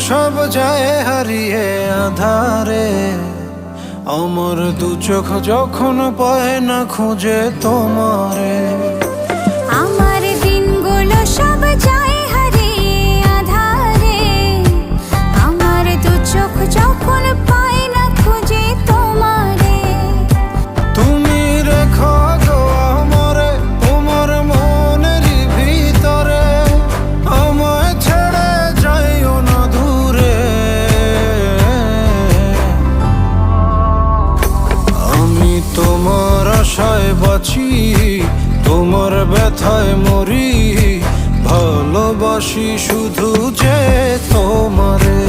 সব যায় হারিয়ে আধারে, আমার দু চোখ যখন পায় না খুঁজে তোমারে। আমার দিনগুলো সব যায় হারিয়ে আঁধারে, আমার দু চোখ যখন পায় না খুঁজে তোমারে। তুমি রেখো গো আমারে তোমার মনের ভিতরে, আমায় ছেড়ে যাইও না দূরে। আমি তোমার আশায় বাঁচি, তোমার ব্যথায় মরি, ভালোবাসি শুধু যে তোমারে।